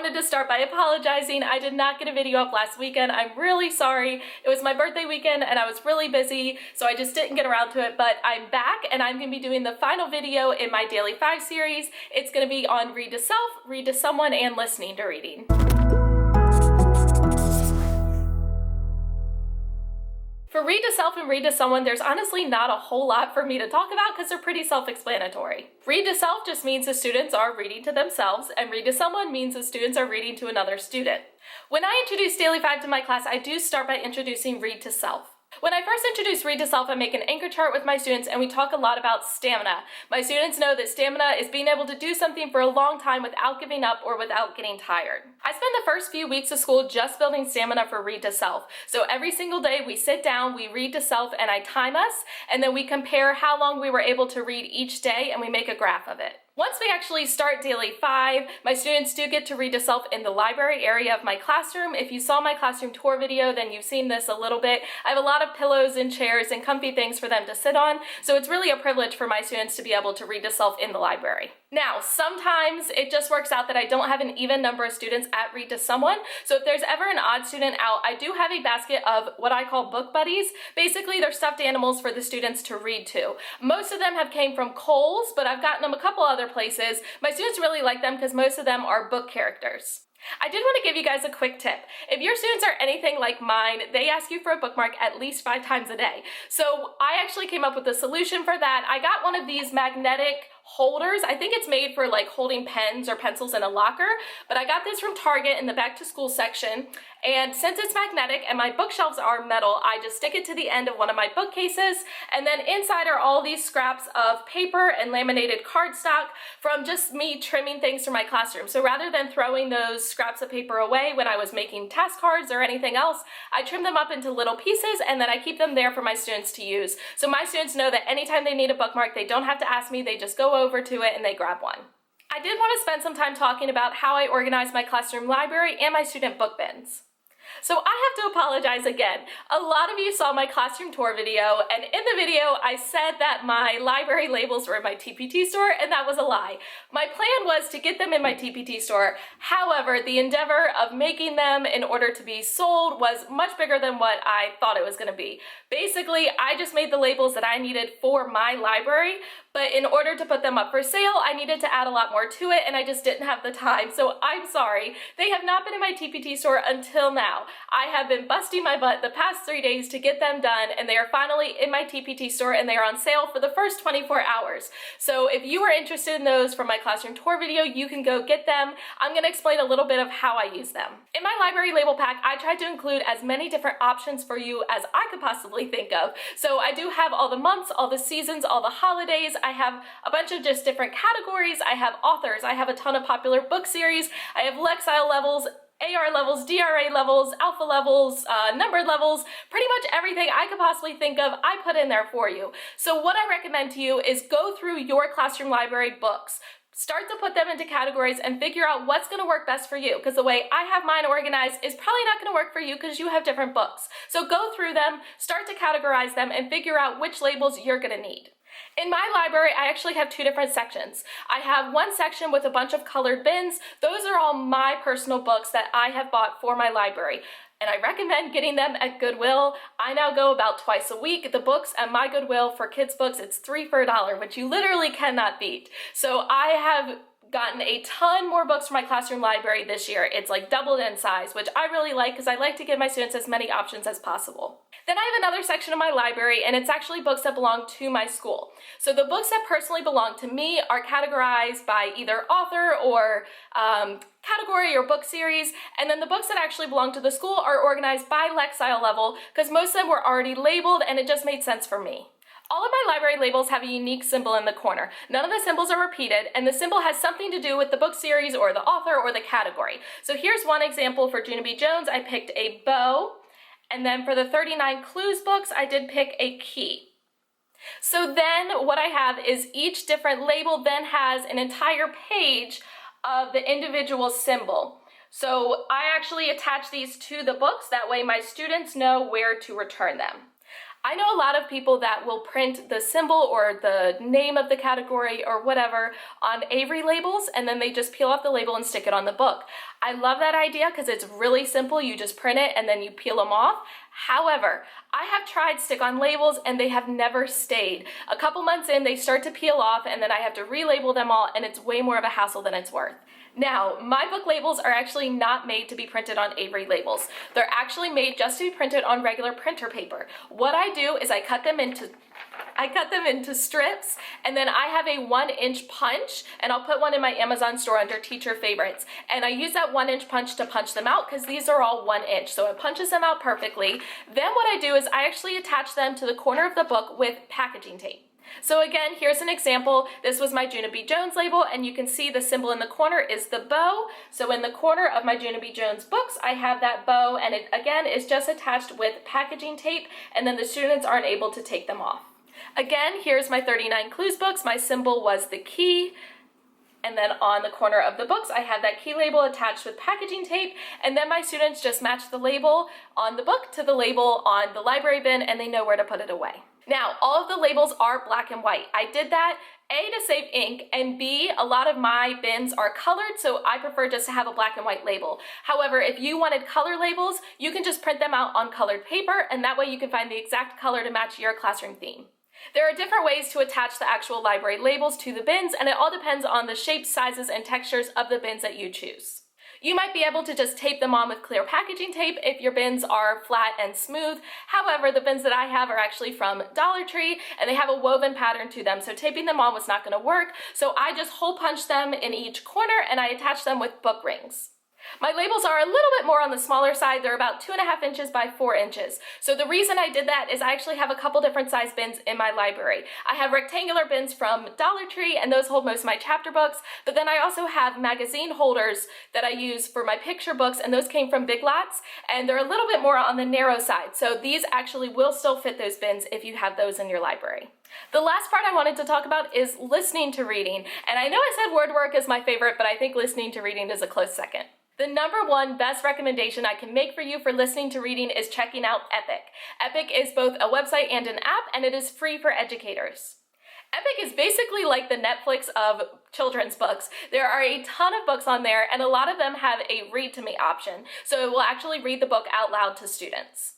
wanted to start by apologizing. I did not get a video up last weekend. I'm really sorry. It was my birthday weekend and I was really busy, so I just didn't get around to it, but I'm back and I'm going to be doing the final video in my Daily 5 series. It's going to be on read to self, read to someone, and listening to reading. For read to self and read to someone, there's honestly not a whole lot for me to talk about because they're pretty self-explanatory. Read to self just means the students are reading to themselves, and read to someone means the students are reading to another student. When I introduce Daily 5 to my class, I do start by introducing read to self. When I first introduce read to self, I make an anchor chart with my students and we talk a lot about stamina. My students know that stamina is being able to do something for a long time without giving up or without getting tired. I spend the first few weeks of school just building stamina for read to self. So every single day we sit down, we read to self, and I time us, and then we compare how long we were able to read each day and we make a graph of it. Once we actually start Daily 5, my students do get to read to self in the library area of my classroom. If you saw my classroom tour video, then you've seen this a little bit. I have a lot of pillows and chairs and comfy things for them to sit on, so it's really a privilege for my students to be able to read to self in the library. Now, sometimes it just works out that I don't have an even number of students at read to someone, so if there's ever an odd student out, I do have a basket of what I call book buddies. Basically, they're stuffed animals for the students to read to. Most of them have came from Kohl's, but I've gotten them a couple other places. My students really like them because most of them are book characters. I did want to give you guys a quick tip. If your students are anything like mine, they ask you for a bookmark at least 5 times a day. So I actually came up with a solution for that. I got one of these magnetic holders. I think it's made for like holding pens or pencils in a locker, but I got this from Target in the back to school section, and since it's magnetic and my bookshelves are metal, I just stick it to the end of one of my bookcases, and then inside are all these scraps of paper and laminated cardstock from just me trimming things for my classroom. So rather than throwing those scraps of paper away when I was making task cards or anything else, I trim them up into little pieces and then I keep them there for my students to use. So my students know that anytime they need a bookmark, they don't have to ask me, they just go over to it and they grab one. I did want to spend some time talking about how I organize my classroom library and my student book bins. So I have to apologize again. A lot of you saw my classroom tour video, and in the video I said that my library labels were in my TPT store, and that was a lie. My plan was to get them in my TPT store. However, the endeavor of making them in order to be sold was much bigger than what I thought it was going to be. Basically, I just made the labels that I needed for my library, but in order to put them up for sale, I needed to add a lot more to it, and I just didn't have the time, so I'm sorry. They have not been in my TPT store until now. I have been busting my butt the past 3 days to get them done, and they are finally in my TPT store, and they are on sale for the first 24 hours. So if you are interested in those from my classroom tour video, you can go get them. I'm going to explain a little bit of how I use them. In my library label pack, I tried to include as many different options for you as I could possibly think of. So I do have all the months, all the seasons, all the holidays. I have a bunch of just different categories. I have authors. I have a ton of popular book series. I have Lexile levels, AR levels, DRA levels, alpha levels, numbered levels, pretty much everything I could possibly think of, I put in there for you. So what I recommend to you is go through your classroom library books. Start to put them into categories and figure out what's going to work best for you, because the way I have mine organized is probably not going to work for you because you have different books. So go through them, start to categorize them, and figure out which labels you're going to need. In my library, I actually have 2 different sections. I have one section with a bunch of colored bins. Those are all my personal books that I have bought for my library, and I recommend getting them at Goodwill. I now go about twice a week. The books at my Goodwill for kids books, it's 3 for $1, which you literally cannot beat. So I have gotten a ton more books for my classroom library this year. It's like doubled in size, which I really like because I like to give my students as many options as possible. Then I have another section of my library, and it's actually books that belong to my school. So the books that personally belong to me are categorized by either author or category or book series, and then the books that actually belong to the school are organized by Lexile level because most of them were already labeled and it just made sense for me. All of my library labels have a unique symbol in the corner. None of the symbols are repeated, and the symbol has something to do with the book series or the author or the category. So here's one example for Junie B. Jones. I picked a bow, and then for the 39 Clues books, I did pick a key. So then what I have is each different label then has an entire page of the individual symbol. So I actually attach these to the books, that way my students know where to return them. I know a lot of people that will print the symbol or the name of the category or whatever on Avery labels, and then they just peel off the label and stick it on the book. I love that idea because it's really simple. You just print it and then you peel them off. However, I have tried stick-on labels and they have never stayed. A couple months in, they start to peel off and then I have to relabel them all, and it's way more of a hassle than it's worth. Now, my book labels are actually not made to be printed on Avery labels. They're actually made just to be printed on regular printer paper. What I do is I cut them into strips, and then I have a 1-inch punch, and I'll put one in my Amazon store under Teacher Favorites. And I use that 1-inch punch to punch them out because these are all 1 inch, so it punches them out perfectly. Then what I do is I actually attach them to the corner of the book with packaging tape. So again, here's an example. This was my Juna B. Jones label, and you can see the symbol in the corner is the bow. So in the corner of my Juna B. Jones books, I have that bow, and it again is just attached with packaging tape, and then the students aren't able to take them off. Again, here's my 39 Clues books. My symbol was the key. And then on the corner of the books, I have that key label attached with packaging tape, and then my students just match the label on the book to the label on the library bin, and they know where to put it away. Now, all of the labels are black and white. I did that, A, to save ink, and B, a lot of my bins are colored, so I prefer just to have a black and white label. However, if you wanted color labels, you can just print them out on colored paper, and that way you can find the exact color to match your classroom theme. There are different ways to attach the actual library labels to the bins, and it all depends on the shapes, sizes, and textures of the bins that you choose. You might be able to just tape them on with clear packaging tape if your bins are flat and smooth. However, the bins that I have are actually from Dollar Tree, and they have a woven pattern to them, so taping them on was not going to work. So I just hole punch them in each corner, and I attach them with book rings. My labels are a little bit more on the smaller side. They're about 2.5 inches by 4 inches. So the reason I did that is I actually have a couple different size bins in my library. I have rectangular bins from Dollar Tree, and those hold most of my chapter books, but then I also have magazine holders that I use for my picture books, and those came from Big Lots, and they're a little bit more on the narrow side. So these actually will still fit those bins if you have those in your library. The last part I wanted to talk about is listening to reading. And I know I said word work is my favorite, but I think listening to reading is a close second. The number one best recommendation I can make for you for listening to reading is checking out Epic. Epic is both a website and an app, and it is free for educators. Epic is basically like the Netflix of children's books. There are a ton of books on there, and a lot of them have a read to me option, so it will actually read the book out loud to students.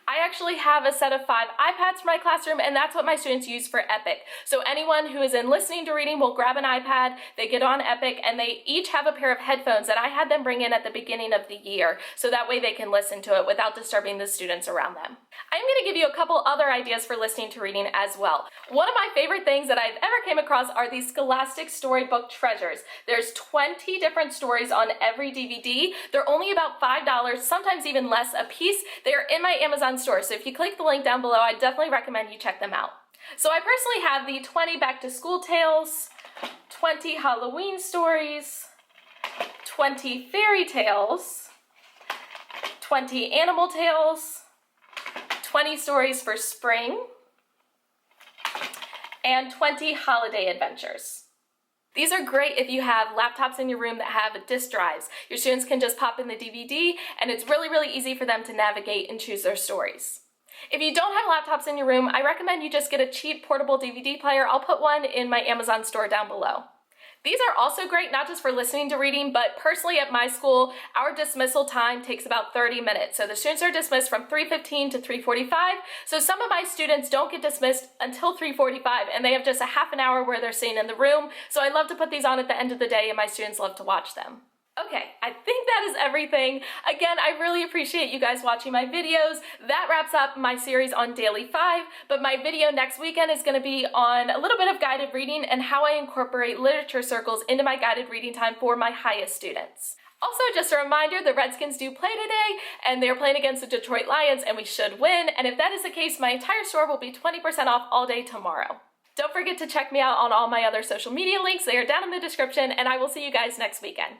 I actually have a set of 5 iPads for my classroom, and that's what my students use for Epic. So anyone who is in listening to reading will grab an iPad, they get on Epic, and they each have a pair of headphones that I had them bring in at the beginning of the year, so that way they can listen to it without disturbing the students around them. I'm going to give you a couple other ideas for listening to reading as well. One of my favorite things that I've ever came across are these Scholastic Storybook treasures. There's 20 different stories on every DVD. They're only about $5, sometimes even less a piece. They are in my Amazon store, so if you click the link down below, I definitely recommend you check them out. So I personally have the 20 back to school tales, 20 Halloween stories, 20 fairy tales, 20 animal tales, 20 stories for spring, and 20 holiday adventures. These are great if you have laptops in your room that have disk drives. Your students can just pop in the DVD, and it's really, really easy for them to navigate and choose their stories. If you don't have laptops in your room, I recommend you just get a cheap portable DVD player. I'll put one in my Amazon store down below. These are also great not just for listening to reading, but personally at my school, our dismissal time takes about 30 minutes. So the students are dismissed from 3:15 to 3:45. So some of my students don't get dismissed until 3:45, and they have just a half an hour where they're sitting in the room. So I love to put these on at the end of the day, and my students love to watch them. Okay, I think that is everything. Again, I really appreciate you guys watching my videos. That wraps up my series on Daily 5, but my video next weekend is going to be on a little bit of guided reading and how I incorporate literature circles into my guided reading time for my highest students. Also, just a reminder, the Redskins do play today, and they're playing against the Detroit Lions, and we should win, and if that is the case, my entire store will be 20% off all day tomorrow. Don't forget to check me out on all my other social media links. They are down in the description, and I will see you guys next weekend.